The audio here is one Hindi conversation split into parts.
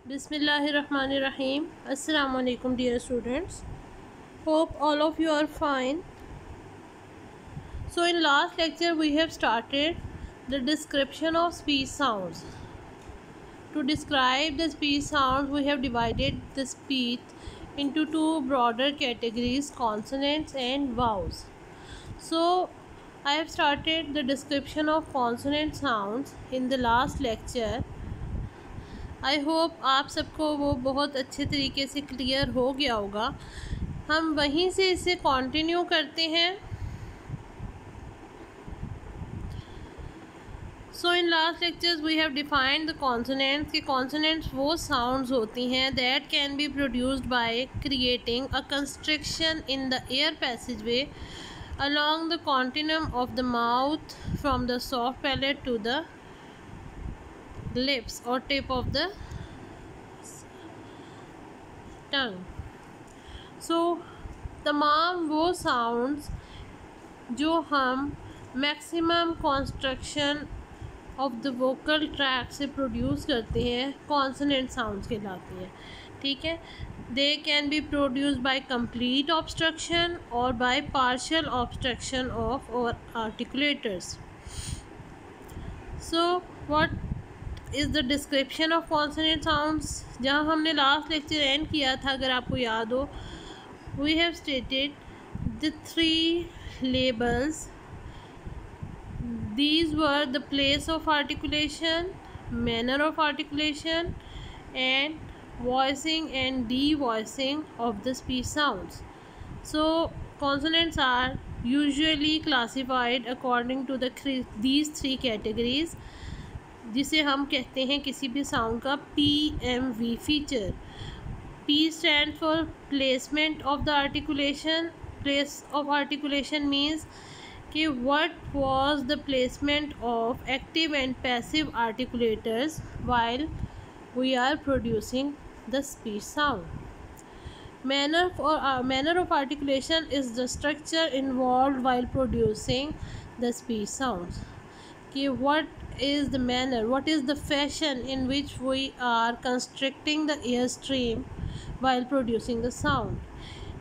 Bismillahirrahmanirrahim. Assalamu alaikum dear students. Hope all of you are fine. So in last lecture we have started the description of speech sounds. To describe the speech sounds we have divided the speech into two broader categories, consonants and vowels. So I have started the description of consonant sounds in the last lecture. I hope आप सबको वो बहुत अच्छे तरीके से क्लियर हो गया होगा। हम वहीं से इसे कंटिन्यू करते हैं। So in last lectures we have defined the consonants कि कॉन्सोनेंट्स वो साउंड्स होती हैं that can be produced by creating a constriction in the air passageway along the continuum of the mouth from the soft palate to the lips or tip of the tongue. So तमाम वो साउंड्स जो हम maximum construction of the vocal tract से प्रोड्यूस करते हैं कॉन्सोनेंट साउंड्स कहलाती हैं। ठीक है, they can be produced by complete obstruction और by partial obstruction of our articulators. So what is the description of consonant sounds. जहाँ हमने लास्ट लेक्चर एंड किया था, अगर आपको याद हो, we have stated the three labels. These were the place of articulation, manner of articulation, and voicing and devoicing of the speech sounds. So consonants are usually classified according to these three categories, जिसे हम कहते हैं किसी भी साउंड का PMV feature. P stands for placement of the articulation. Place of articulation means कि what was the placement of active and passive articulators while we are producing the speech sound. Manner of articulation is the structure involved while producing the speech sounds. कि what is the manner, what is the fashion in which we are constricting the airstream while producing the sound.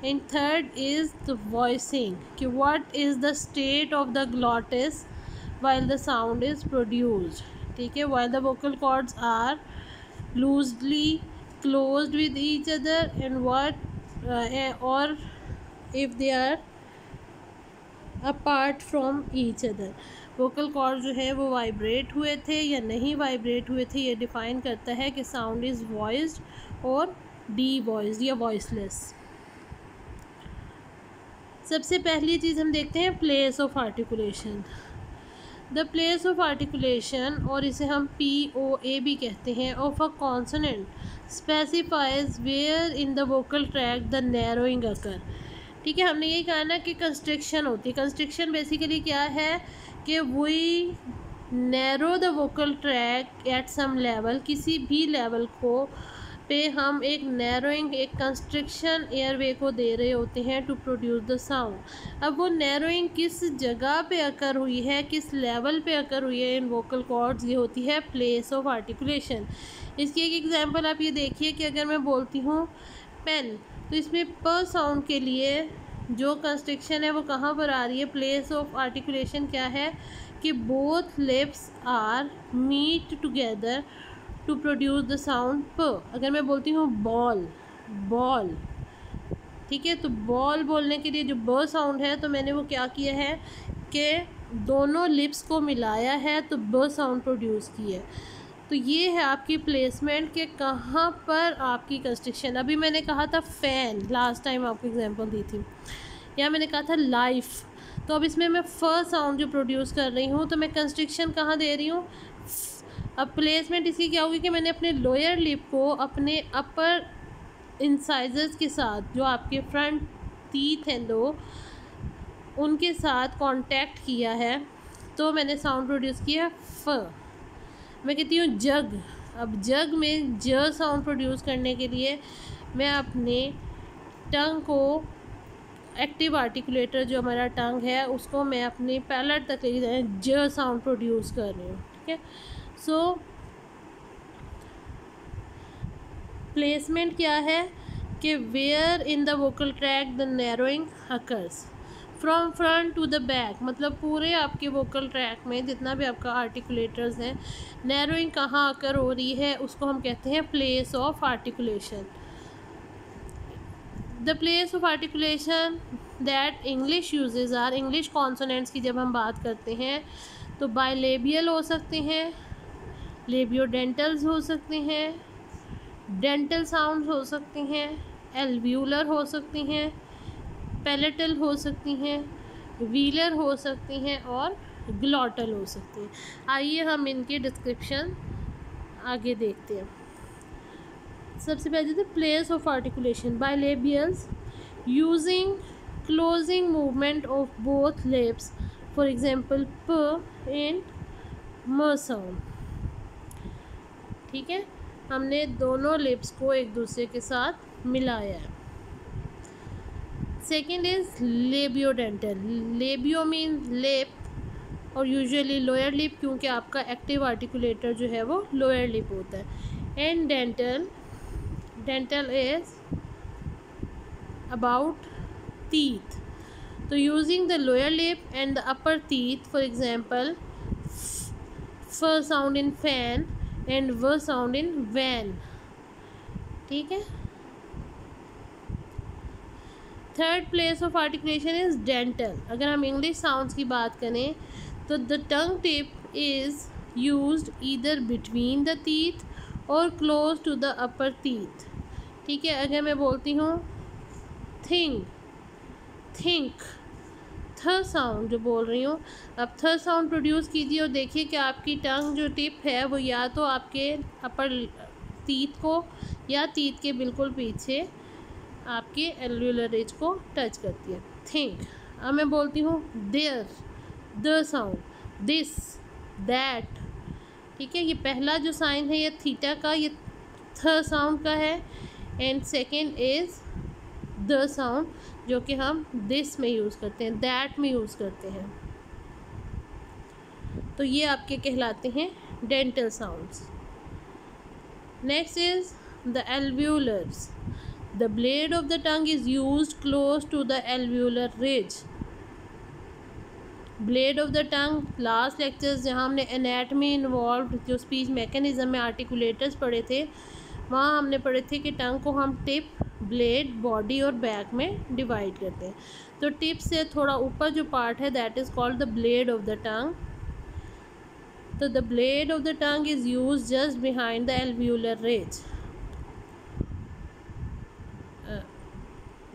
And third is the voicing, कि what is the state of the glottis while the sound is produced. ठीक है, while the vocal cords are loosely closed with each other and or if they are apart from each other. vocal cords जो है वो वाइब्रेट हुए थे या नहीं वाइब्रेट हुए थे, ये डिफाइन करता है कि साउंड इज़ वॉइस्ड और डी वॉइस्ड या वॉइसलेस। सबसे पहली चीज़ हम देखते हैं place of articulation. The place of articulation, और इसे हम POA भी कहते हैं, of a consonant specifies where in the vocal tract the narrowing occur. ठीक है, हमने यही कहा ना कि कंस्ट्रिक्शन होती है। कंस्ट्रिक्शन बेसिकली क्या है कि we narrow the vocal tract at some level, किसी भी लेवल को पे हम एक नैरोइंग, एक कंस्ट्रिक्शन एयरवे को दे रहे होते हैं टू प्रोड्यूस द साउंड। अब वो नैरोइंग किस जगह पे अकर हुई है, किस लेवल पे अकर हुई है इन वोकल कॉर्ड्स, ये होती है प्लेस ऑफ आर्टिकुलेशन। इसकी एक एग्जांपल आप ये देखिए कि अगर मैं बोलती हूँ पेन, तो इसमें प साउंड के लिए जो कंस्ट्रिक्शन है वो कहाँ पर आ रही है। प्लेस ऑफ आर्टिकुलेशन क्या है कि both lips are meet together to produce the sound प। अगर मैं बोलती हूँ बॉल, बॉल, ठीक है, तो बॉल बोलने के लिए जो ब साउंड है, तो मैंने वो क्या किया है कि दोनों लिप्स को मिलाया है तो ब साउंड प्रोड्यूस की है। तो ये है आपकी प्लेसमेंट के कहाँ पर आपकी कंस्ट्रिक्शन। अभी मैंने कहा था फैन, लास्ट टाइम आपको एग्जांपल दी थी, या मैंने कहा था लाइफ, तो अब इसमें मैं फ साउंड जो प्रोड्यूस कर रही हूँ, तो मैं कंस्ट्रिक्शन कहाँ दे रही हूँ। अब प्लेसमेंट इसकी क्या होगी कि मैंने अपने लोअर लिप को अपने अपर इंसाइजर्स के साथ, जो आपके फ्रंट टीथ हैं दो, उनके साथ कांटेक्ट किया है, तो मैंने साउंड प्रोड्यूस किया फ। मैं कहती हूँ जग। अब जग में ज साउंड प्रोड्यूस करने के लिए मैं अपने टंग को, एक्टिव आर्टिकुलेटर जो हमारा टंग है, उसको मैं अपने पैलेट तक ले जाए ज साउंड प्रोड्यूस कर रही हूँ। ठीक है, सो प्लेसमेंट क्या है कि where in the vocal tract the narrowing occurs from front to the back, मतलब पूरे आपके वोकल ट्रैक में जितना भी आपका आर्टिकुलेटर्स हैं, नैरोइंग कहाँ अकर हो रही है उसको हम कहते हैं place of articulation. The place of articulation that English uses are, English consonants की जब हम बात करते हैं तो बायलेबियल हो सकते हैं, लेबियोडेंटल्स हो सकते हैं, डेंटल साउंड्स हो सकते हैं, एल्व्यूलर हो सकती हैं, पैलेटल हो सकती हैं, व्हीलर हो सकती हैं और ग्लॉटल हो सकती हैं। आइए हम इनके डिस्क्रिप्शन आगे देखते हैं। सबसे पहले the place of articulation bilabials using closing movement of both lips, for example प एंड म साउंड। ठीक है, हमने दोनों लिप्स को एक दूसरे के साथ मिलाया है। Second is labiodental, labio mean lip और यूजुअली लोअर लिप, क्योंकि आपका एक्टिव आर्टिकुलेटर जो है वो लोअर लिप होता है। And dental, dental is about teeth, तो using the lower lip and the upper teeth, for example फ साउंड इन फैन एंड व साउंड इन वैन। ठीक है। Third place of articulation is dental. अगर हम इंग्लिश साउंड्स की बात करें तो the tongue tip is used either between the teeth और close to the upper teeth. ठीक है, अगर मैं बोलती हूँ थिंग, थिंक, थ साउंड जो बोल रही हूँ, अब थ साउंड प्रोड्यूस कीजिए और देखिए कि आपकी टंग जो टिप है वो या तो आपके अपर टीथ को या टीथ के बिल्कुल पीछे आपके एल्व्यूलर रिज को टच करती है। थिंक। अब मैं बोलती हूँ there, the sound, this, that. ठीक है, ये पहला जो साइन है ये थीटा का, ये थ साउंड का है, and second is the sound जो कि हम दिस में यूज़ करते हैं, दैट में यूज़ करते हैं। तो ये आपके कहलाते हैं dental sounds. Next is the alveolars. The blade of the tongue is used close to the alveolar ridge. Blade of the tongue, last lectures जहाँ हमने एनाटमी इन्वॉल्व जो स्पीच मैकेनिज्म में आर्टिकुलेटर्स पढ़े थे, वहाँ हमने पढ़े थे कि टंग को हम टिप, ब्लेड, बॉडी और बैक में डिवाइड करते हैं। तो टिप से थोड़ा ऊपर जो पार्ट है that is called the blade of the tongue. तो the blade of the tongue is use just behind the alveolar ridge.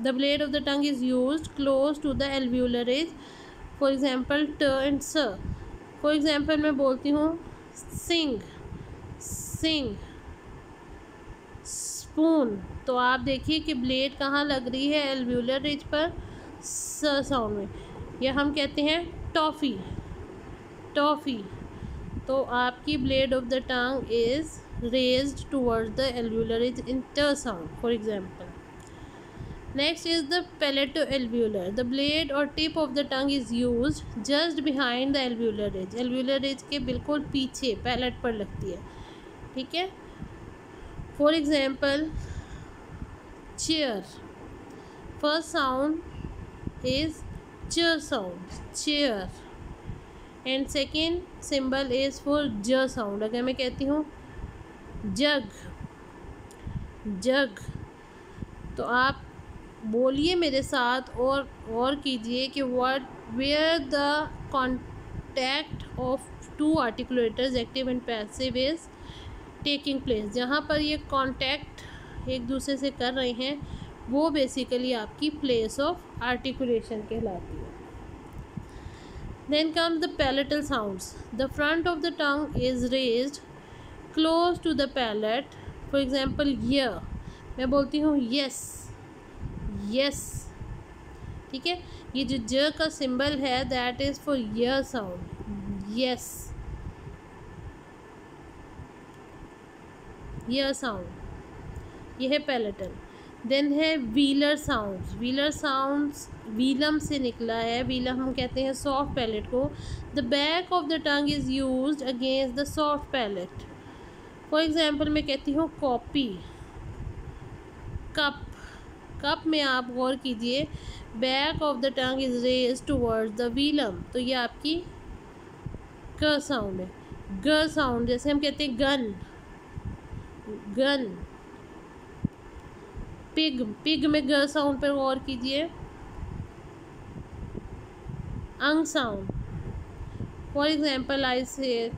The blade of the tongue is used close to the alveolar ridge. For example, t and s. For example, मैं बोलती हूँ sing, sing, spoon। तो आप देखिए कि ब्लेड कहाँ लग रही है, एल्व्यूलर रिज पर, स साउंड में। या हम कहते हैं टॉफ़ी, टॉफ़ी। तो आपकी blade of the tongue is raised towards the alveolar ridge in ट sound, for example. Next is the palato-alveolar. The blade or tip of the tongue is used just behind the alveolar ridge. Alveolar ridge के बिल्कुल पीछे पैलेट पर लगती है। ठीक है। For example, chair. First sound is ch sound, chair. And second symbol is for j sound. अगर मैं कहती हूँ jug, jug, तो आप बोलिए मेरे साथ और कीजिए कि what where the contact of two articulators active and passive is taking place. जहाँ पर ये कॉन्टैक्ट एक दूसरे से कर रहे हैं वो बेसिकली आपकी प्लेस ऑफ आर्टिकुलेशन कहलाती है। Then comes the palatal sounds. The front of the tongue is raised close to the palate. For example य, मैं बोलती हूँ यस, यस। ठीक है, ये जो ज का सिंबल है दैट इज़ फॉर य साउंड, यस, य साउंड, यह है पैलेटल। देन है व्हीलर साउंड्स। व्हीलर साउंड्स व्हीलम से निकला है, व्हीलम हम कहते हैं सॉफ्ट पैलेट को। The back of the tongue is used against the soft palate. For example मैं कहती हूँ कॉपी, कप, कप में आप गौर कीजिए, back of the tongue is raise towards the velum, तो ये आपकी क साउंड है। ग साउंड, जैसे हम कहते हैं गन, गन। पिग, पिग में ग साउंड पर गौर कीजिए। अंग साउंड, फॉर एग्जाम्पल आई से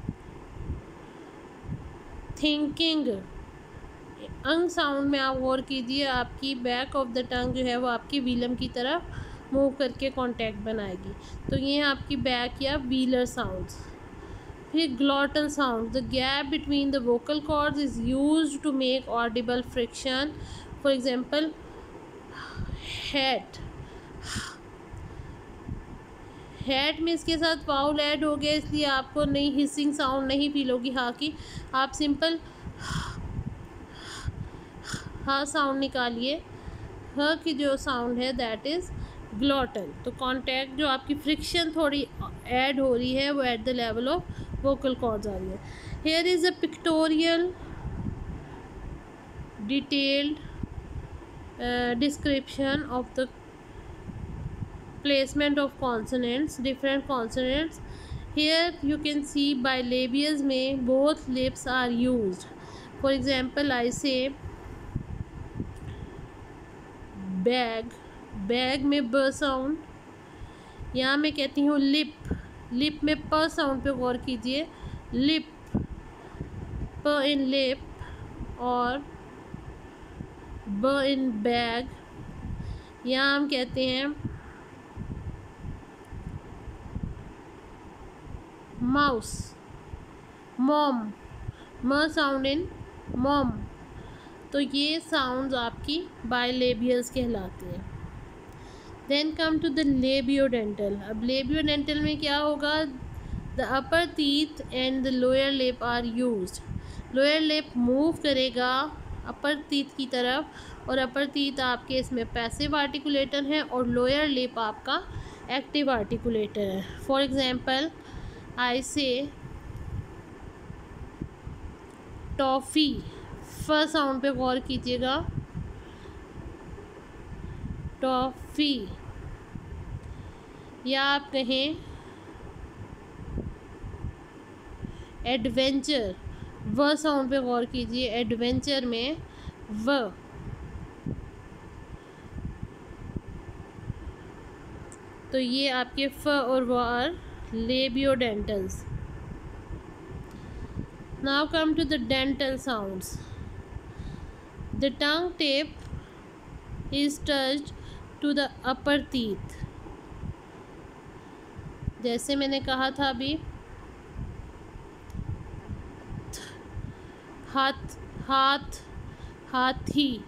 थिंकिंग। अंग साउंड में आप गौर कीजिए, आपकी बैक ऑफ द टंग जो है वो आपकी वीलम की तरफ मूव करके कांटेक्ट बनाएगी, तो ये आपकी बैक या व्हीलर साउंड्स। फिर glottal sound, the gap between the vocal cords is used to make audible friction, for example hat. Hat में इसके साथ वाउल ऐड हो गया, इसलिए आपको नई हिसिंग साउंड नहीं फील होगी हाँ की, आप सिंपल हाँ साउंड निकालिए। ह की जो साउंड है दैट इज़ ग्लॉटल। तो कॉन्टैक्ट जो आपकी फ्रिक्शन थोड़ी ऐड हो रही है वो at the level of vocal cords आ रही है। Here is a pictorial detailed description of the placement of consonants, different consonants. Here you can see bilabials में both lips are used. For example, I say bag, bag में ब साउंड, यहाँ मैं कहती हूँ लिप, लिप में प साउंड पे गौर कीजिए, लिप, प इन लिप, और ब इन बैग। यहाँ हम कहते हैं माउस, मॉम, म साउंड इन मॉम। तो ये साउंड्स आपकी बायलेबियल्स कहलाते हैं। Then come to the labiodental. अब लेबियोडेंटल में क्या होगा, the upper teeth and the lower lip are used. Lower lip move करेगा अपर टीथ की तरफ, और अपर टीथ आपके इसमें पैसिव आर्टिकुलेटर है और लोअर लिप आपका एक्टिव आर्टिकुलेटर है। फॉर एग्जांपल आई से टॉफ़ी, फ साउंड पे गौर कीजिएगा, टॉफ़ी। या आप कहें एडवेंचर, व साउंड पे गौर कीजिए, एडवेंचर में व। तो ये आपके फ और व are labiodentals. Now come to the dental sounds. The tongue tip is touched to the upper teeth. जैसे मैंने कहा था अभी, हाथ, हाथ, हाथी,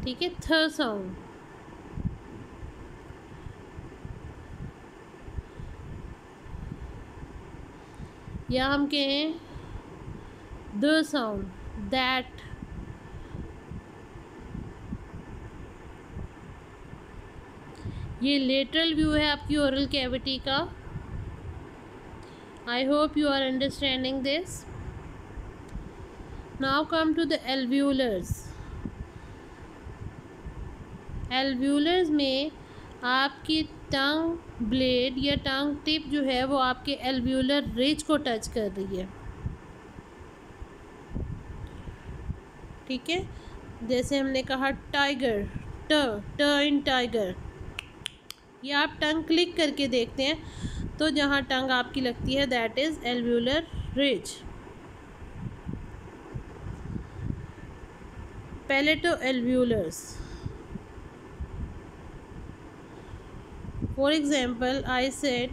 ठीक है, थ साउंड। या हम कहें द साउंड, दैट। ये लेटरल व्यू है आपकी ओरल कैविटी का। I hope you are understanding this. Now come to the alveolars. Alveolars में आपकी टंग ब्लेड या टंग टिप जो है वो आपके एल्व्यूलर रिज को टच कर रही है, ठीक है। जैसे हमने कहा टाइगर, ट इन टाइगर। ये आप टंग क्लिक करके देखते हैं तो जहाँ टंग आपकी लगती है that is alveolar ridge. Palato alveolars. For example I said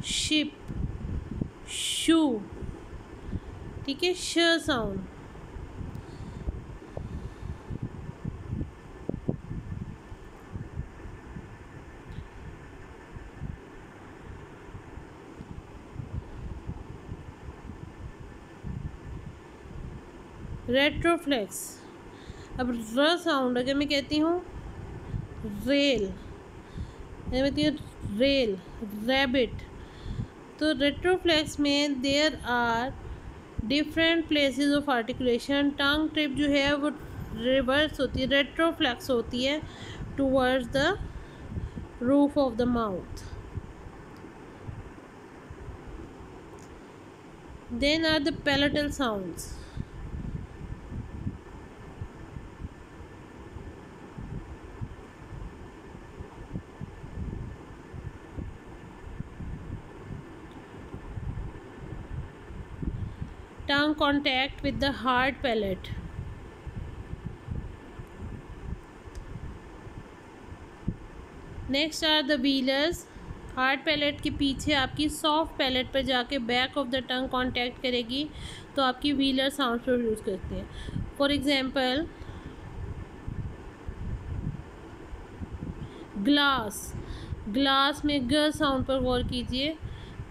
ship, shoe, ठीक है, श साउंड। रेट्रोफ्लेक्स। अब र साउंड, अगर मैं कहती हूँ रेल, मैं कहती हूँ रेल, रैबिट, तो रेट्रोफ्लेक्स में there are different places of articulation. Tongue tip जो है वो रिवर्स होती है, रेट्रोफ्लेक्स होती है towards the roof of the mouth. Then are the palatal sounds. Tongue contact with the hard palate. Next are the velars. Hard palate के पीछे आपकी सॉफ्ट पैलेट पर जाके back of the tongue contact करेगी तो आपकी व्हीलर साउंड प्रोड्यूस करते हैं. For example glass. ग्लास में ग साउंड पर गौर कीजिए.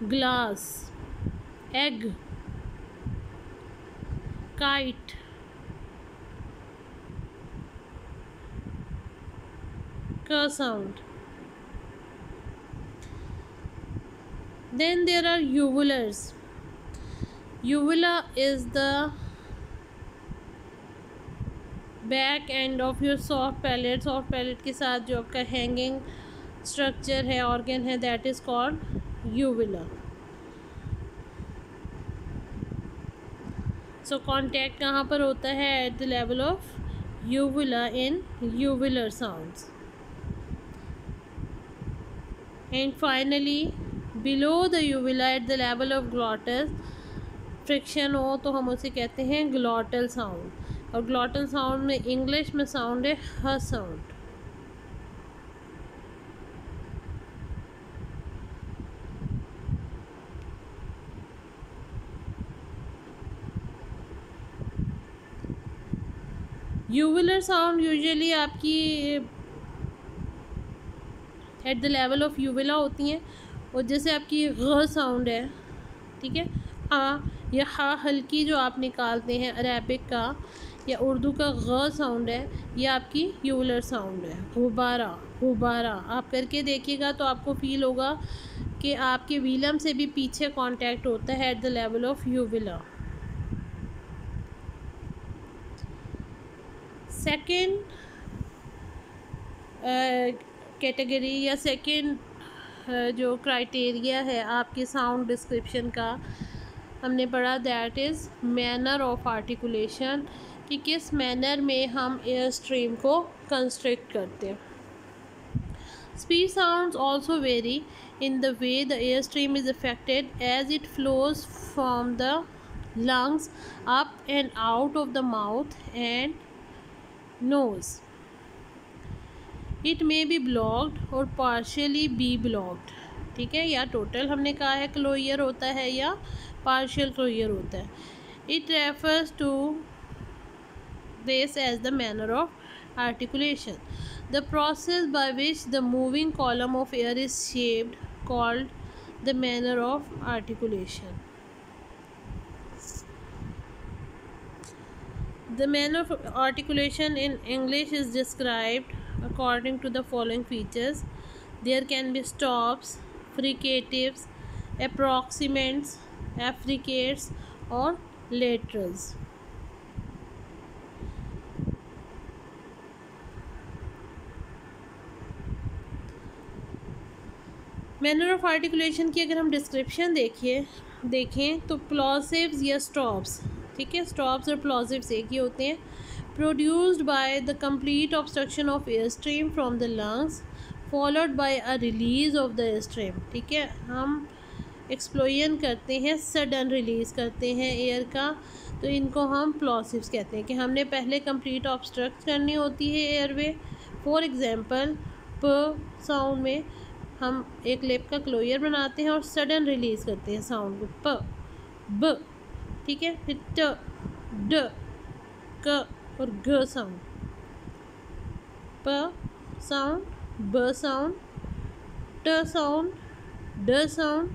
ग्लास. एग. काइट. क sound. Then there are uvulars. Uvula is the back end of your soft palate. Soft palate के साथ जो आपका hanging structure है, organ है, that is called uvula. So contact कहाँ पर होता है? At the level of uvula in uvular sounds. And finally below the uvula at the level of glottis friction हो तो हम उसे कहते हैं ग्लॉटल साउंड. और ग्लॉटल साउंड में इंग्लिश में साउंड है ह साउंड. यूविलर साउंड यूजुअली आपकी at the level of uvula होती हैं. और जैसे आपकी ग साउंड है, ठीक है, आ या हा हल्की जो आप निकालते हैं अरेबिक का या उर्दू का ग साउंड है, यह आपकी यूलर साउंड है. गुब्बारा. गुब्बारा आप करके देखिएगा तो आपको फील होगा कि आपके वीलम से भी पीछे कांटेक्ट होता है at the level of uvula. Second category या सेकेंड जो क्राइटेरिया है आपके साउंड डिस्क्रिप्शन का हमने पढ़ा, that is manner of articulation, कि किस मैनर में हम एयर स्ट्रीम को कंस्ट्रक्ट करते हैं. Speech sounds also very in the way the air stream is affected as it flows from the lungs up and out of the mouth and nose. It may be blocked और पार्शियली बी ब्लॉक्ड. ठीक है, या टोटल हमने कहा है क्लोयर होता है या पार्शियल क्लोयर होता है. It refers to this as the manner of articulation, the process by which the moving column of air is shaped called the manner of articulation. The manner of articulation in English is described according to the following features. There can be stops, fricatives, approximants, affricates or laterals. Manner of articulation की अगर हम डिस्क्रिप्शन देखें तो प्लॉसिव्स या स्टॉप्स, ठीक है, स्टॉप्स और प्लॉसिव्स एक ही होते हैं. Produced by the complete obstruction of air stream from the lungs followed by a release of the air stream. ठीक है, हम एक्सप्लोजन करते हैं, सडन रिलीज़ करते हैं एयर का, तो इनको हम प्लॉसिव्स कहते हैं कि हमने पहले कंप्लीट ऑब्स्ट्रक्ट करनी होती है एयरवे. फॉर एग्जांपल प साउंड में हम एक लिप का क्लोयर बनाते हैं और सडन रिलीज़ करते हैं साउंड को, प ब. ठीक है, फिर ट ड क और ग साउंड, प साउंड, ब साउंड, ट साउंड, ड साउंड,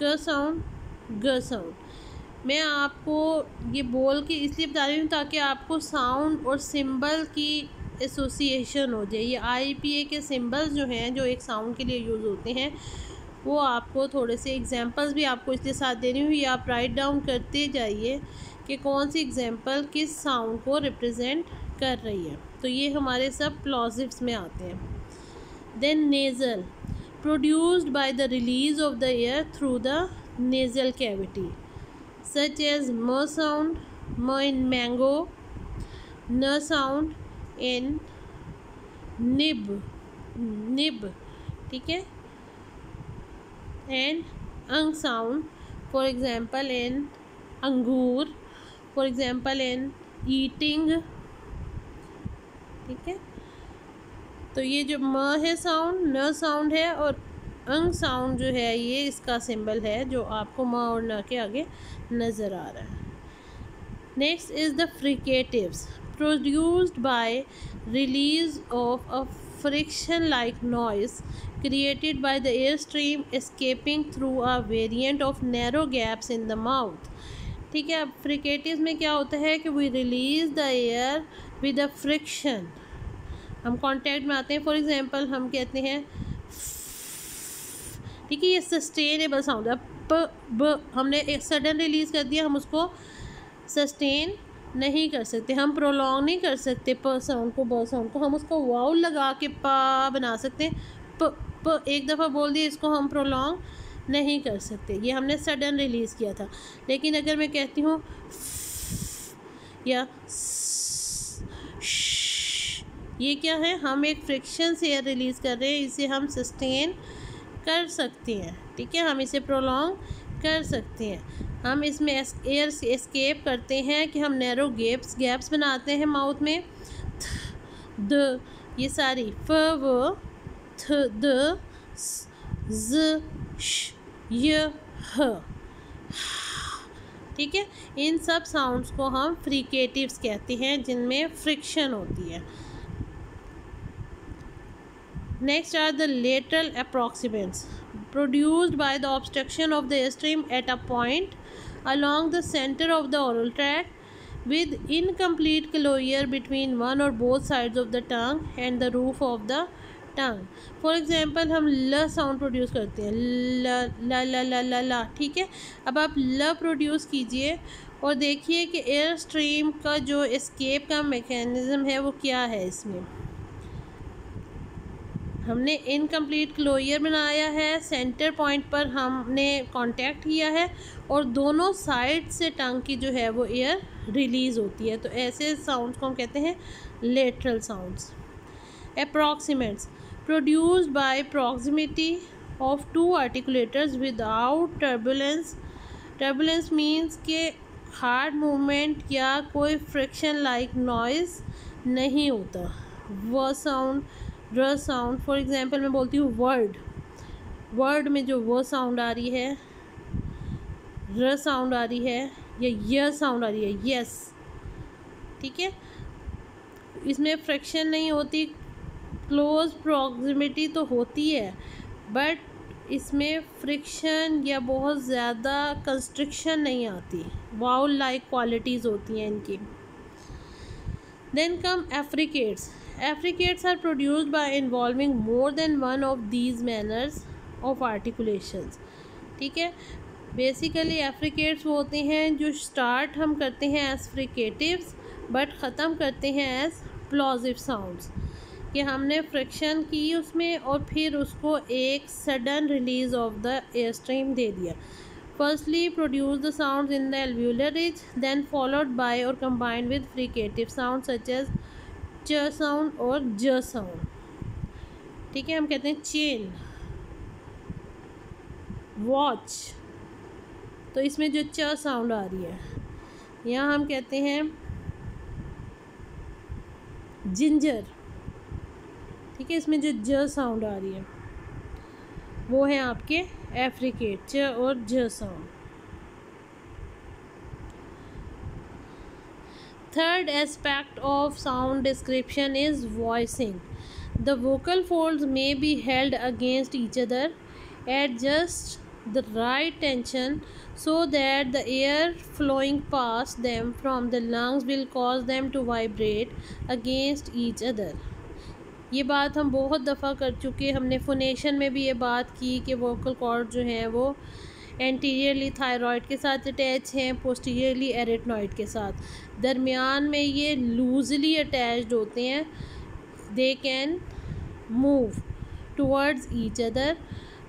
क साउंड, ग साउंड. मैं आपको ये बोल के इसलिए बता रही हूँ ताकि आपको साउंड और सिंबल की एसोसिएशन हो जाए. ये IPA के सिंबल्स जो हैं, जो एक साउंड के लिए यूज़ होते हैं, वो आपको थोड़े से एग्जांपल्स भी आपको इसके साथ दे रही हूँ. ये आप राइट डाउन करते जाइए कि कौन सी एग्जांपल किस साउंड को रिप्रेजेंट कर रही है। तो ये हमारे सब प्लॉजिव्स में आते हैं। Then nasal, produced by the release of the air through the nasal cavity, such as म साउंड, म इन मैंगो, न साउंड इन निब, ठीक है, एंड अंग साउंड फॉर एग्जाम्पल इन अंगूर, फॉर एग्जाम्पल इन ईटिंग, ठीक है। तो ये जो म है साउंड, न साउंड है, और अंग साउंड जो है ये इसका सिंबल है जो आपको म और न के आगे नज़र आ रहा है। Next is the fricatives, produced by release of a friction like noise created by the airstream escaping through a variant of narrow gaps in the mouth, ठीक है। अब फ्रिकेटिव्स में क्या होता है कि we release the air with a friction, हम कांटेक्ट में आते हैं। फॉर एग्जांपल हम कहते हैं, ठीक है, ये सस्टेनेबल साउंड है। ब हमने एक सडन रिलीज़ कर दिया, हम उसको सस्टेन नहीं कर सकते, हम प्रोलॉन्ग नहीं कर सकते प साउंड को, ब साउंड को। हम उसको वाउल लगा के पा बना सकते हैं। प एक दफ़ा बोल दिया, इसको हम प्रोलॉन्ग नहीं कर सकते, ये हमने सडन रिलीज़ किया था। लेकिन अगर मैं कहती हूँ या ये क्या है, हम एक फ्रिक्शन से एयर रिलीज़ कर रहे हैं, इसे हम सस्टेन कर सकते हैं, ठीक है, हम इसे प्रोलॉन्ग कर सकते हैं। हम इसमें एयर से एस्केप करते हैं कि हम नैरो गैप्स बनाते हैं माउथ में। द, ये सारी फ व थ द ज श य ह, ठीक है, इन सब साउंड्स को हम फ्रिकेटिव्स कहते हैं जिनमें फ्रिक्शन होती है। Next are the lateral approximants, produced by the obstruction of the airstream at a point along the center of the oral tract with incomplete closure between one or both sides of the tongue and the roof of the tongue. For example, हम ल साउंड प्रोड्यूस करते हैं, ल ला ला ला ला, ठीक है। अब आप ल प्रोड्यूस कीजिए और देखिए कि एयर स्ट्रीम का जो एस्केप का मैकेनिज़्म है वो क्या है। इसमें हमने इनकम्प्लीट क्लोजर बनाया है, सेंटर पॉइंट पर हमने कांटेक्ट किया है और दोनों साइड से टंग की जो है वो एयर रिलीज़ होती है। तो ऐसे साउंड्स को हम कहते हैं lateral sounds. Approximants, produced by proximity of two articulators without turbulence. Turbulence means के हार्ड मूवमेंट या कोई फ्रिक्शन लाइक नॉइज़ नहीं होता। व साउंड, र साउंड, फॉर एग्जांपल मैं बोलती हूँ वर्ड में जो वो साउंड आ रही है, र साउंड आ रही है या य साउंड आ रही है, यस, ठीक है, इसमें फ्रिक्शन नहीं होती। क्लोज प्रॉक्सिमिटी तो होती है बट इसमें फ्रिक्शन या बहुत ज़्यादा कंस्ट्रिक्शन नहीं आती, वाउल लाइक क्वालिटीज़ होती हैं इनकी। Then come affricates. Affricates are produced by involving more than one of these manners of articulations, ठीक है। बेसिकली एफ्रिकेट्स वो होते हैं जो स्टार्ट हम करते हैं एज फ्रिकेटिव्स बट ख़त्म करते हैं एज प्लॉजिव साउंड्स, कि हमने फ्रिक्शन की उसमें और फिर उसको एक sudden release of the air stream दे दिया। Firstly produce the sounds in the alveolar ridge, then followed by और combined with fricative sound such as च साउंड और ज साउंड, ठीक है। हम कहते हैं चेन, वॉच, तो इसमें जो च साउंड आ रही है। यहाँ हम कहते हैं जिंजर, ठीक है, इसमें जो ज साउंड आ रही है वो है आपके एफ्रिकेट, च और ज sound. Third aspect of sound description is voicing. The vocal folds may be held against each other at just the right tension so that the air flowing past them from the lungs will cause them to vibrate against each other. ये बात हम बहुत दफ़ा कर चुके, हमने फोनेशन में भी ये बात की कि वोकल कॉर्ड जो हैं वो एंटीरियरली थायराइड के साथ अटैच हैं, पोस्टीरियरली एरेटनॉइड के साथ। दरमियान में ये लूजली अटैच्ड होते हैं। They can move towards each other.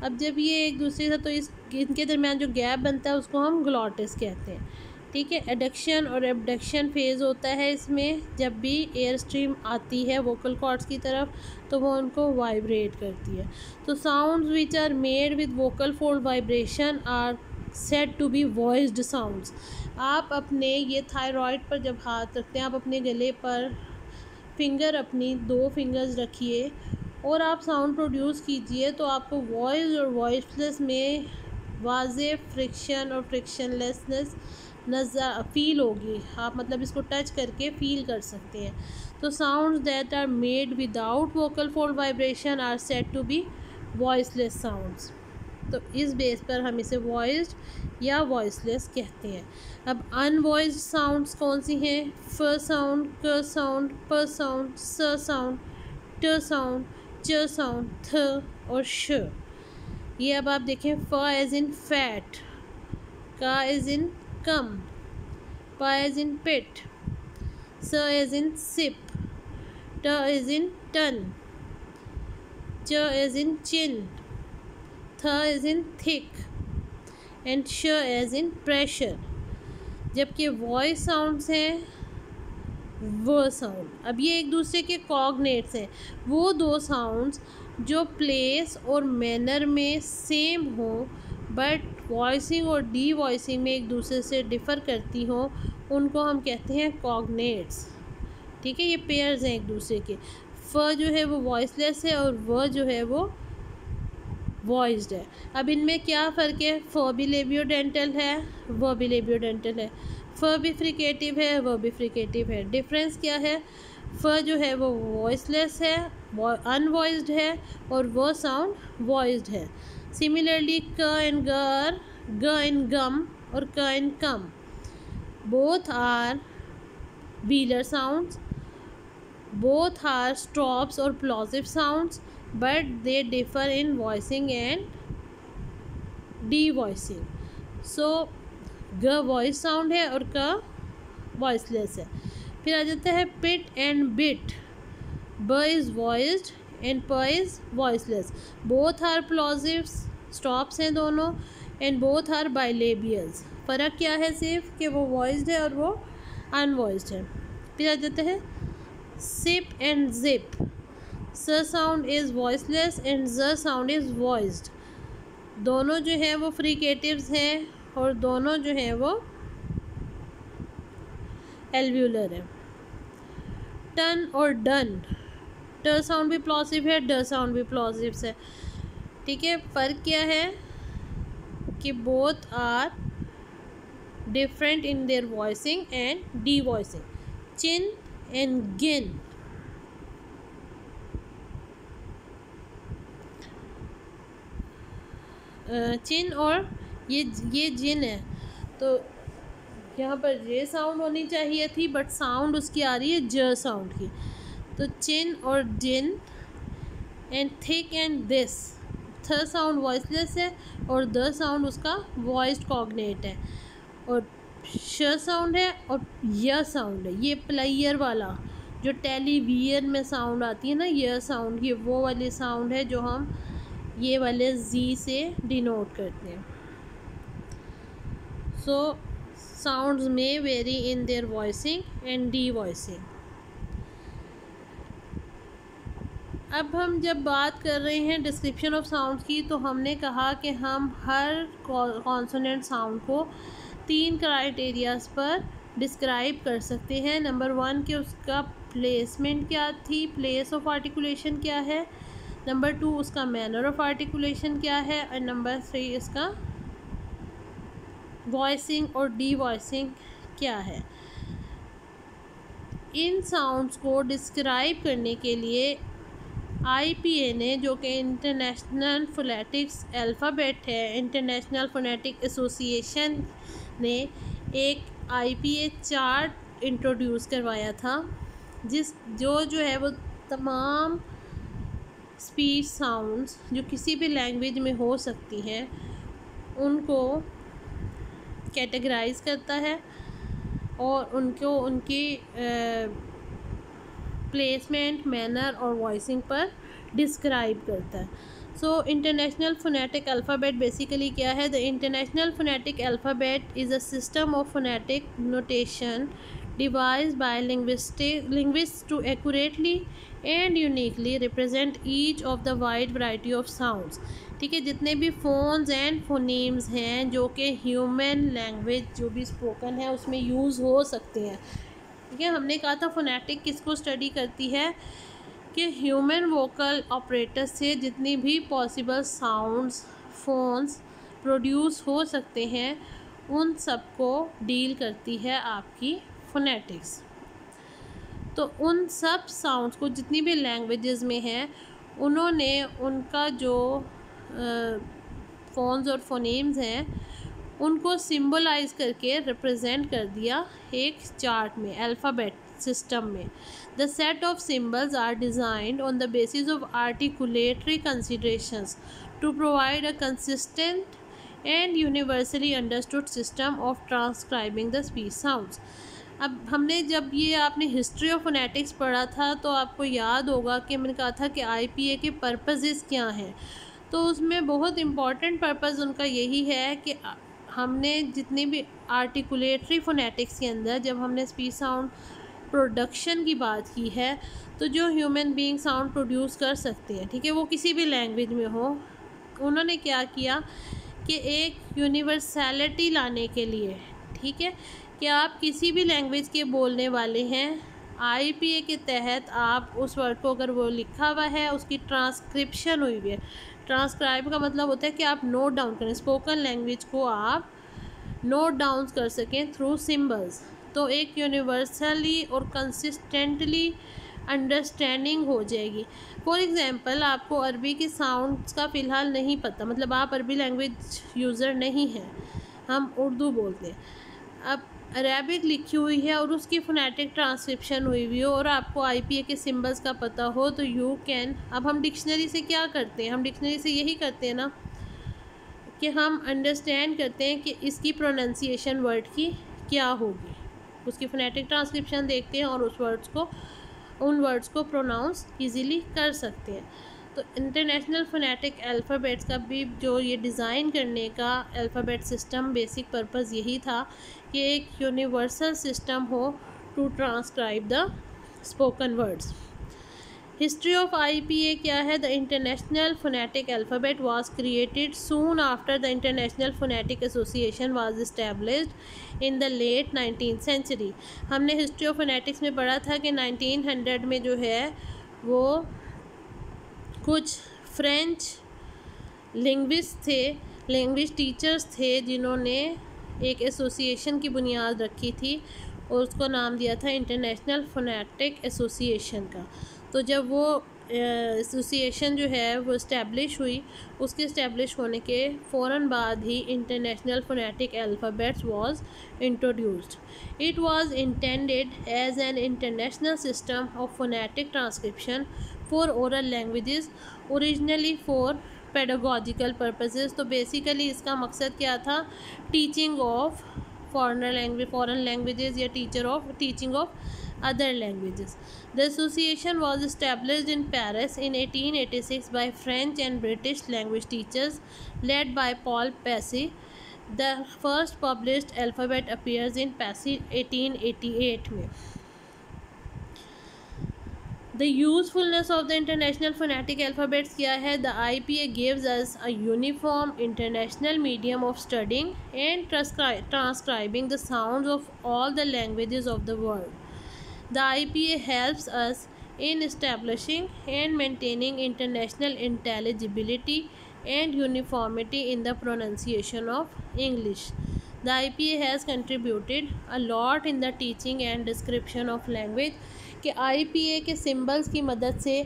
अब जब ये एक दूसरे से, तो इनके दरमियान जो गैप बनता है उसको हम ग्लॉटिस कहते हैं। ठीक है, एडक्शन और एबडक्शन फेज़ होता है इसमें। जब भी एयर स्ट्रीम आती है वोकल कॉर्ड्स की तरफ तो वो उनको वाइब्रेट करती है। तो sounds which are made with vocal fold vibration are said to be voiced sounds. आप अपने ये थायराइड पर जब हाथ रखते हैं, आप अपने गले पर अपनी 2 फिंगर्स रखिए और आप साउंड प्रोड्यूस कीजिए, तो आपको वॉइस और वॉइसलेस में वाज़े फ्रिक्शन और फ्रिक्शनलेसनेस फील होगी। आप मतलब इसको टच करके फील कर सकते हैं। तो sounds that are made without vocal fold vibration are said to be voiceless sounds. तो इस बेस पर हम इसे वॉइस्ड या वॉइसलेस कहते हैं। अब अनवॉइस्ड साउंड्स कौन सी हैं? फ साउंड, क साउंड, प साउंड, स साउंड, ट साउंड, च साउंड, थ और श। ये अब आप देखें, फ एज इन फैट, का एज इन कम, प एज इन पिट, स एज इन सिप, ट एज इन टन, च एज इन चिन, थ एज इन थिक एंड श एज इन प्रेशर। जबकि वॉइस साउंड्स हैं व साउंड। अब ये एक दूसरे के कॉग्नेट्स हैं, वो 2 साउंड्स जो प्लेस और मैनर में सेम हो बट वॉइसिंग और डी वॉइसिंग में एक दूसरे से डिफ़र करती हों, उनको हम कहते हैं कॉग्नेट्स। ठीक है, ये पेयर्स हैं एक दूसरे के। फ जो है वो वॉइसलेस है और व जो है वो वॉइस्ड है। अब इनमें क्या फ़र्क है? फ भी लेबियोडेंटल है, व भी लेबियोडेंटल है। फ भी फ्रिकेटिव है, व भी फ्रिकेटिव है। डिफरेंस क्या है? फ जो है वो वॉइसलेस है, अनवॉइस्ड है, और वो साउंड वॉइस्ड है। सिमिलरली क एंड गर, ग एंड गम और क and come, both are velar sounds, both are stops or plosive sounds, but they differ in voicing and devoicing. So g voice sound है और क voiceless है। फिर आ जाता है pit and bit, b is voiced and p is voiceless. Both are plosive stops हैं दोनों, and both are bilabials. फ़र्क क्या है? सिर्फ कि वो voiced है और वो unvoiced है। फिर आ जाता है sip and zip, s sound is voiceless and z sound is voiced। दोनों जो है वो फ्रिकेटिव्स हैं और दोनों जो है वो एल्व्यूलर है। टन और डन, ट साउंड भी प्लॉसिव है, ड साउंड भी प्लॉसिव है। ठीक है, फ़र्क क्या है कि both are different in their voicing and devoicing. Chin and gin, chin और ये जिन है, तो यहाँ पर जे साउंड होनी चाहिए थी बट साउंड उसकी आ रही है ज साउंड की। तो चिन और जिन एंड थिक एंड दिस, थ साउंड वॉइसलेस है और द साउंड उसका वॉइस्ड कॉग्नेट है, और श साउंड है और य साउंड है। ये प्लेयर वाला जो टेलीविजन में साउंड आती है ना, य साउंड, ये वो वाली साउंड है जो हम ये वाले जी से डिनोट करते हैं। सो साउंड्स में very in their voicing and D voicing. अब हम जब बात कर रहे हैं डिस्क्रिप्शन ऑफ साउंड्स की, तो हमने कहा कि हम हर कॉन्सोनेंट साउंड को 3 क्राइटेरियाज पर डिस्क्राइब कर सकते हैं। नंबर 1 कि उसका प्लेसमेंट क्या थी, प्लेस ऑफ आर्टिकुलेशन क्या है। नंबर 2 उसका मैनर ऑफ आर्टिकुलेशन क्या है, और नंबर 3 इसका वॉइसिंग और डी वॉइसिंग क्या है। इन साउंड्स को डिस्क्राइब करने के लिए IPA ने, जो कि इंटरनेशनल फोनेटिक्स अल्फ़ाबेट है, इंटरनेशनल फोनेटिक एसोसिएशन ने एक IPA चार्ट इंट्रोड्यूस करवाया था, जो है वो तमाम स्पीच साउंड्स जो किसी भी लैंग्वेज में हो सकती हैं उनको कैटेगराइज करता है और उनको उनकी प्लेसमेंट, मैनर और वॉइसिंग पर डिस्क्राइब करता है। So international phonetic alphabet basically क्या है? The international phonetic alphabet is a system of phonetic notation devised by linguists to accurately and uniquely represent each of the wide variety of sounds। ठीक है, जितने भी फोन्स एंड फोनीम्स हैं जो कि ह्यूमन लैंग्वेज जो भी स्पोकन है उसमें यूज़ हो सकते हैं। ठीक है, हमने कहा था फोनेटिक किसको स्टडी करती है कि ह्यूमन वोकल ऑपरेटर से जितनी भी पॉसिबल साउंड्स फोन्स प्रोड्यूस हो सकते हैं उन सबको डील करती है आपकी फोनेटिक्स। तो उन सब साउंड्स को जितनी भी लैंग्वेजेस में हैं उन्होंने उनका जो फोन्स और फोनेम्स हैं उनको सिंबलाइज करके रिप्रेजेंट कर दिया एक चार्ट में, अल्फ़ाबेट सिस्टम में। The set of symbols are designed on the basis of articulatory considerations to provide a consistent and universally understood system of transcribing the speech sounds. अब हमने जब ये आपने हिस्ट्री ऑफ फोनेटिक्स पढ़ा था तो आपको याद होगा कि मैंने कहा था कि IPA के पर्पसेस क्या हैं। तो उसमें बहुत इम्पॉर्टेंट पर्पस उनका यही है कि हमने जितनी भी आर्टिकुलेटरी फोनेटिक्स के अंदर जब हमने स्पीच साउंड प्रोडक्शन की बात की है तो जो ह्यूमन बीइंग साउंड प्रोड्यूस कर सकते हैं, ठीक है, वो किसी भी लैंग्वेज में हो, उन्होंने क्या किया कि एक यूनिवर्सैलिटी लाने के लिए, ठीक है, कि आप किसी भी लैंग्वेज के बोलने वाले हैं, IPA के तहत आप उस वर्ड को अगर वो लिखा हुआ है उसकी ट्रांसक्रिप्शन हुई हुई है। ट्रांसक्राइब का मतलब होता है कि आप नोट डाउन करें, स्पोकन लैंग्वेज को आप नोट डाउन कर सकें थ्रू सिंबल्स। तो एक यूनिवर्सली और कंसिस्टेंटली अंडरस्टैंडिंग हो जाएगी। फॉर एग्ज़ाम्पल आपको अरबी के साउंड्स का फ़िलहाल नहीं पता, मतलब आप अरबी लैंग्वेज यूज़र नहीं हैं, हम उर्दू बोलते हैं। अब अरेबिक लिखी हुई है और उसकी फोनेटिक ट्रांसक्रिप्शन हुई हुई हो और आपको IPA के सिंबल्स का पता हो तो यू कैन। अब हम डिक्शनरी से क्या करते हैं? हम डिक्शनरी से यही करते हैं ना कि हम अंडरस्टैंड करते हैं कि इसकी प्रोनाउंसिएशन वर्ड की क्या होगी, उसकी फोनेटिक ट्रांसक्रिप्शन देखते हैं और उन वर्ड्स को प्रोनाउंस इजीली कर सकते हैं। तो इंटरनेशनल फोनेटिक अल्फ़ाबेट्स का भी जो ये डिज़ाइन करने का अल्फ़ाबेट सिस्टम बेसिक पर्पस यही था कि एक यूनिवर्सल सिस्टम हो to transcribe the spoken words. History of IPA क्या है? The international phonetic alphabet was created soon after the international phonetic association was established in the late 19th century. हमने हिस्ट्री ऑफ फोनेटिक्स में पढ़ा था कि 1900 में जो है वो कुछ फ्रेंच लैंग्वेज टीचर्स थे जिन्होंने एक एसोसिएशन की बुनियाद रखी थी और उसको नाम दिया था इंटरनेशनल फोनेटिक एसोसिएशन का। तो जब वो एसोसिएशन जो है वो इस्टेब्लिश हुई, उसके इस्टेब्लिश होने के फ़ौरन बाद ही international phonetic alphabets was introduced. It was intended as an international system of phonetic transcription for oral languages, originally for pedagogical purposes. तो बेसिकली इसका मकसद क्या था? टीचिंग ऑफ फॉरेन लैंग्वेजेस या teaching of other languages. The association was established in Paris in 1886 by French and British language teachers led by Paul Passy. The first published alphabet appears in Passy 1888 में। The usefulness of the international phonetic alphabets क्या है? The IPA gives us a uniform international medium of studying and transcribing the sounds of all the languages of the world. The IPA helps us in establishing and maintaining international intelligibility and uniformity in the pronunciation of English. The IPA has contributed a lot in the teaching and description of language कि IPA के सिंबल्स की मदद से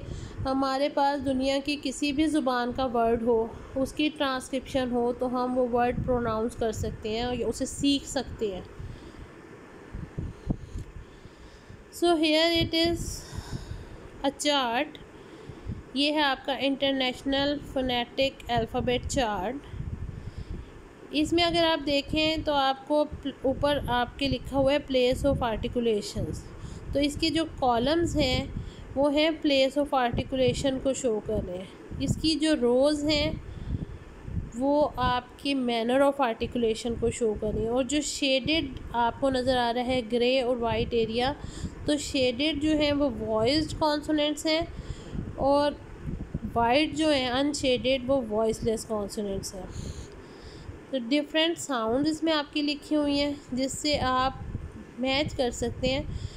हमारे पास दुनिया की किसी भी ज़ुबान का वर्ड हो, उसकी ट्रांसक्रिप्शन हो तो हम वो वर्ड प्रोनाउंस कर सकते हैं और उसे सीख सकते हैं। So here it is a chart. ये है आपका इंटरनेशनल फोनेटिक अल्फ़ाबेट चार्ट। इसमें अगर आप देखें तो आपको ऊपर आपके लिखा हुआ है प्लेस ऑफ आर्टिकुलेशंस। तो इसके जो कॉलम्स हैं वो हैं प्लेस ऑफ आर्टिकुलेशन को शो कर रहे हैं। इसकी जो रोज़ हैं वो आपकी मैनर ऑफ आर्टिकुलेशन को शो कर रही है। और जो शेडेड आपको नज़र आ रहा है ग्रे और वाइट एरिया, तो शेडेड जो है वो वॉइस्ड कॉन्सोनेंट्स हैं और वाइट जो है अनशेडेड वो वॉइसलेस कॉन्सोनेंट्स हैं। तो डिफरेंट साउंड इसमें आपकी लिखी हुई हैं जिससे आप मैच कर सकते हैं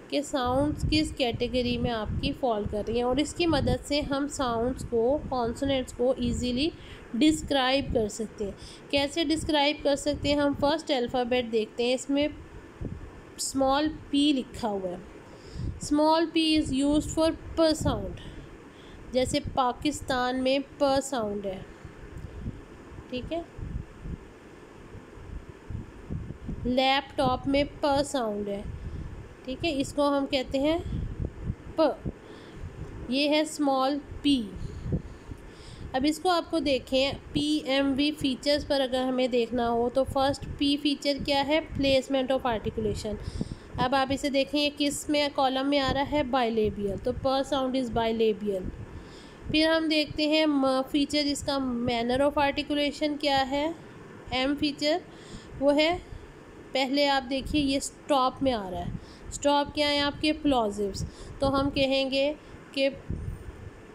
कि साउंड्स किस कैटेगरी में आपकी फॉल कर रही हैं, और इसकी मदद से हम साउंड्स को कॉन्सोनेंट्स को इजीली डिस्क्राइब कर सकते हैं। कैसे डिस्क्राइब कर सकते हैं? हम फर्स्ट अल्फ़ाबेट देखते हैं, इसमें स्मॉल पी लिखा हुआ है। Small P is used for प साउंड, जैसे पाकिस्तान में प साउंड है, ठीक है। लैपटॉप में प साउंड है, ठीक है, इसको हम कहते हैं प। ये है स्मॉल पी। अब इसको आपको देखें PMV फीचर्स पर अगर हमें देखना हो तो फर्स्ट पी फीचर क्या है? Placement of articulation. अब आप इसे देखें ये किस में कॉलम में आ रहा है? बाइलेबियल, तो प साउंड इज़ बाइलेबियल। फिर हम देखते हैं म फीचर, इसका मैनर ऑफ आर्टिकुलेशन क्या है? M फीचर वो है, पहले आप देखिए ये स्टॉप में आ रहा है। स्टॉप क्या है? आपके प्लॉजिव्स, तो हम कहेंगे कि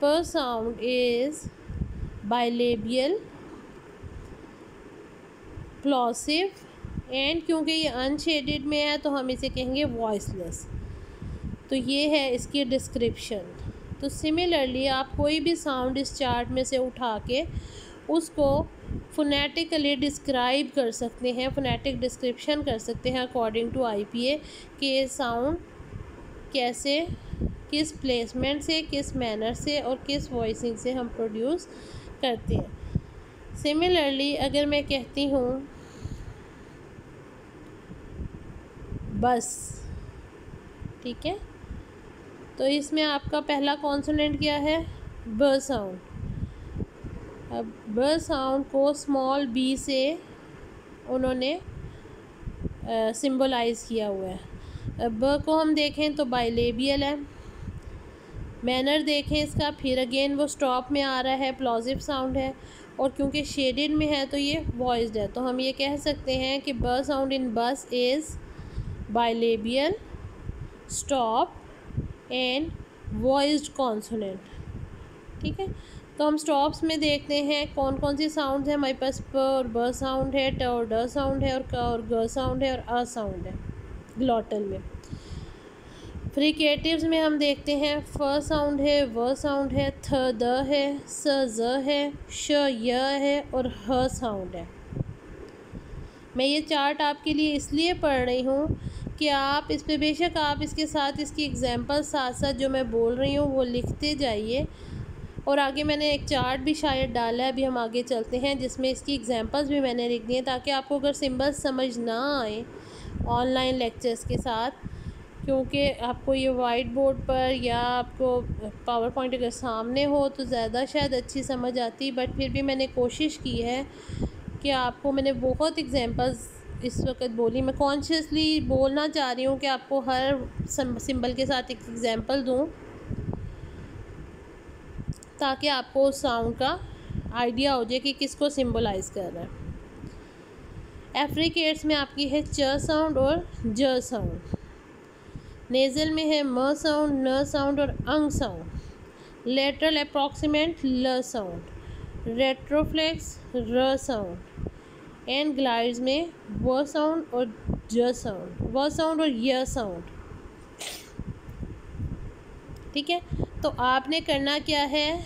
प sound is bilabial plosive, and क्योंकि ये अनशेडेड में है तो हम इसे कहेंगे वॉइसलेस। तो ये है इसकी डिस्क्रिप्शन। तो सिमिलरली आप कोई भी साउंड इस चार्ट में से उठा के उसको फोनेटिकली डिस्क्राइब कर सकते हैं, फोनेटिक डिस्क्रिप्शन कर सकते हैं अकॉर्डिंग टू IPA कि ये साउंड कैसे, किस प्लेसमेंट से, किस मैनर से और किस वॉइसिंग से हम प्रोड्यूस करते हैं। सिमिलरली अगर मैं कहती हूँ बस, ठीक है, तो इसमें आपका पहला कॉन्सोनेंट क्या है? ब साउंड। अब ब साउंड को स्मॉल b से उन्होंने सिंबलाइज़ किया हुआ है। अब ब को हम देखें तो बाइलेबियल है। मैनर देखें इसका, फिर अगेन वो स्टॉप में आ रहा है, प्लॉजिव साउंड है, और क्योंकि शेडेड में है तो ये वॉइस्ड है। तो हम ये कह सकते हैं कि ब sound in bus is bilabial, stop and voiced consonant, ठीक है। तो हम स्टॉप्स में देखते हैं कौन कौन सी साउंड है हमारे पास। प और ब साउंड है, ट और ड साउंड है, और क और ग साउंड है, और अ साउंड है ग्लॉटल में। फ्रिकेटिव्स में हम देखते हैं फ साउंड है, व साउंड है, थ द है, स ज है, श य है, और ह साउंड है। मैं ये चार्ट आपके लिए इसलिए पढ़ रही हूँ कि आप इस पे बेशक आप इसके साथ इसकी एग्जांपल साथ साथ जो मैं बोल रही हूँ वो लिखते जाइए, और आगे मैंने एक चार्ट भी शायद डाला है, अभी हम आगे चलते हैं, जिसमें इसकी एग्जांपल्स भी मैंने लिख दी हैं ताकि आपको अगर सिंबल्स समझ ना आए ऑनलाइन लेक्चर्स के साथ, क्योंकि आपको ये वाइट बोर्ड पर या आपको पावर पॉइंट अगर सामने हो तो ज़्यादा शायद अच्छी समझ आती, बट फिर भी मैंने कोशिश की है कि आपको, मैंने बहुत एग्जांपल्स इस वक्त बोली, मैं कॉन्शियसली बोलना चाह रही हूँ कि आपको हर सिंबल के साथ एक एग्जांपल दूँ ताकि आपको उस साउंड का आइडिया हो जाए कि किसको सिंबलाइज कर रहा है। एफ्रिकेट्स में आपकी है च साउंड और ज साउंड। नेज़ल में है म साउंड, न साउंड और अंग साउंड। लेटरल अप्रॉक्सीमेट ल साउंड। रेट्रोफ्लेक्स र साउंड। एंड ग्लाइड्स में व साउंड और ज साउंड, व साउंड और य साउंड, ठीक है। तो आपने करना क्या है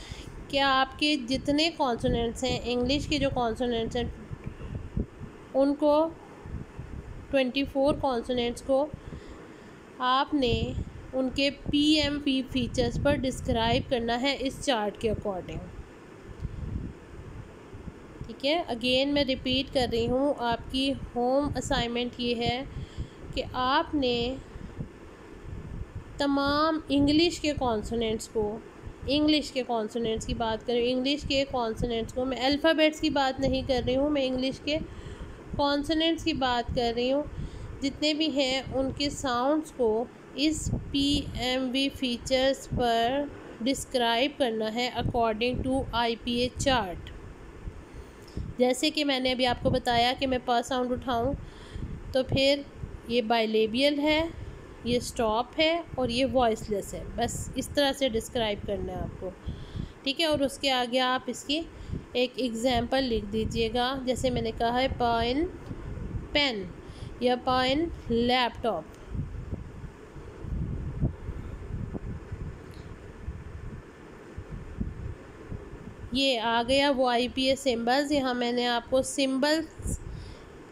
कि आपके जितने कॉन्सोनेंट्स हैं, इंग्लिश के जो कॉन्सोनेंट्स हैं उनको 24 कॉन्सोनेंट्स को आपने उनके PMP फीचर्स पर डिस्क्राइब करना है इस चार्ट के अकॉर्डिंग, ठीक है। अगेन मैं रिपीट कर रही हूँ, आपकी होम असाइनमेंट ये है कि आपने तमाम इंग्लिश के कॉन्सोनेंट्स को, इंग्लिश के कॉन्सोनेंट्स की बात करें, इंग्लिश के कॉन्सोनेंट्स को, मैं अल्फ़ाबेट्स की बात नहीं कर रही हूँ, मैं इंग्लिश के कॉन्सोनेंट्स की बात कर रही हूँ, जितने भी हैं उनके साउंड्स को इस PMV फीचर्स पर डिस्क्राइब करना है अकॉर्डिंग टू IPA चार्ट। जैसे कि मैंने अभी आपको बताया कि मैं प साउंड उठाऊं तो फिर ये बाइलेबियल है, ये स्टॉप है और ये वॉइसलेस है। बस इस तरह से डिस्क्राइब करना है आपको, ठीक है। और उसके आगे आप इसकी एक एग्जांपल लिख दीजिएगा, जैसे मैंने कहा है प इन पेन या प इन लैपटॉप। ये आ गया वो IPA सिंबल्स। यहाँ मैंने आपको सिंबल्स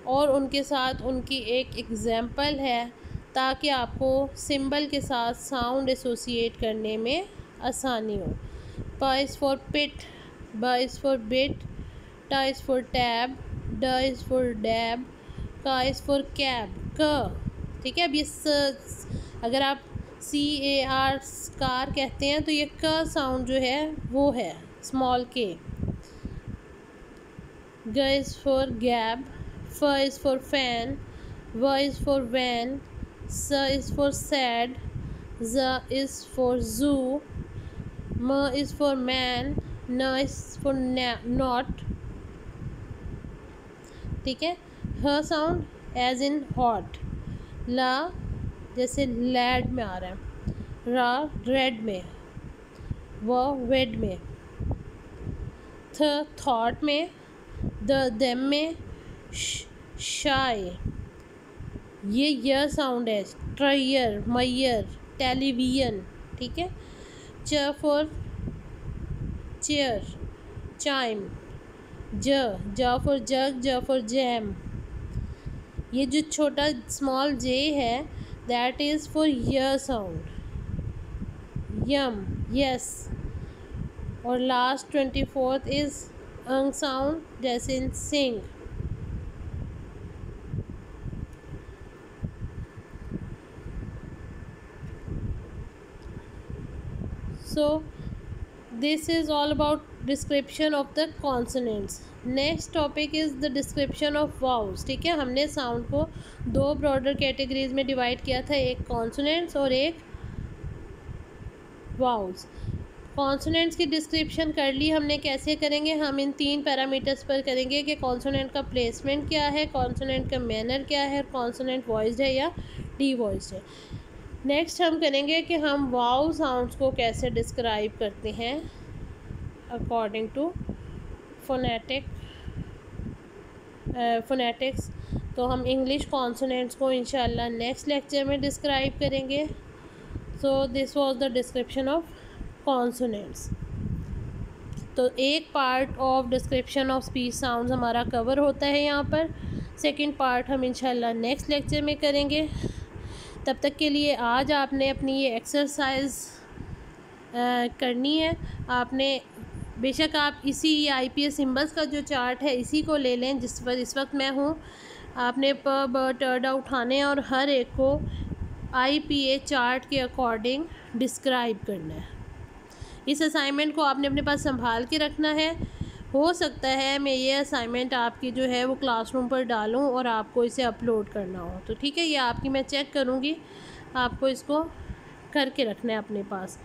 और उनके साथ उनकी एक एग्जांपल है, ताकि आपको सिंबल के साथ साउंड एसोसिएट करने में आसानी हो। प इज़ फॉर पिट, ब इज़ फॉर बिट, ट इज़ फॉर टैब, ड इज़ फॉर डैब, क इज़ फॉर कैब, क, ठीक है। अब ये अगर आप CAR कार कहते हैं तो ये क साउंड जो है वो है स्मॉल के। ग इज़ फॉर गैब, फ इज़ फॉर फैन, व इज़ फॉर वैन, स इज़ फॉर सैड, ज इज़ फॉर जू, म इज़ फॉर मैन, न इज़ फॉर नॉट, ठीक है। ह साउंड एज इन हॉट, ला जैसे लैड में आ रहा है, रा रेड में, व वेड में, थ थॉट में, द देम में, शाय ये य साउंड है, ट्रायर, मयर, टेलीविजन, ठीक है। च फॉर चेयर, चाइम, ज फॉर जग, ज फॉर जैम। ये जो छोटा स्मॉल जे है दैट इज़ फॉर य साउंड, यम, यस। और लास्ट 24th इज़ अंग साउंड, जैसे इन सिंग। So this is all about description of the consonants. Next topic is the description of vowels, ठीक है। हमने साउंड को दो ब्रॉडर कैटेगरीज में डिवाइड किया था, एक कॉन्सोनेंट्स और एक वाउल्स। कॉन्सोनेंट्स की डिस्क्रिप्शन कर ली हमने, कैसे करेंगे हम इन 3 पैरामीटर्स पर करेंगे कि कॉन्सोनेंट का प्लेसमेंट क्या है, कॉन्सोनेंट का मैनर क्या है, कॉन्सोनेंट वॉइस्ड है या डी वॉइस्ड है। नेक्स्ट हम करेंगे कि हम वाउ साउंड्स को कैसे डिस्क्राइब करते हैं अकॉर्डिंग टू फोनेटिक्स। तो हम इंग्लिश कॉन्सोनेंट्स को इंशाल्लाह नेक्स्ट लेक्चर में डिस्क्राइब करेंगे। So this was the description of consonants. तो एक part of description of speech sounds हमारा कवर होता है यहाँ पर। सेकंड पार्ट हम इंशाल्लाह नेक्स्ट लेक्चर में करेंगे। तब तक के लिए आज आपने अपनी ये एक्सरसाइज करनी है। आपने बेशक आप इसी IPA सिंबल्स का जो चार्ट है इसी को ले लें जिस पर इस वक्त मैं हूँ। आपने प ब ट ड उठाने और हर एक को IPA चार्ट के अकॉर्डिंग डिस्क्राइब करना है। इस असाइनमेंट को आपने अपने पास संभाल के रखना है। हो सकता है मैं ये असाइनमेंट आपकी जो है वो क्लासरूम पर डालूं और आपको इसे अपलोड करना हो, तो ठीक है, ये आपकी मैं चेक करूँगी। आपको इसको करके रखना है अपने पास।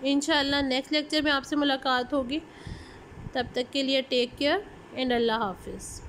इंशाल्लाह नेक्स्ट लेक्चर में आपसे मुलाकात होगी। तब तक के लिए टेक केयर एंड अल्लाह हाफिज़।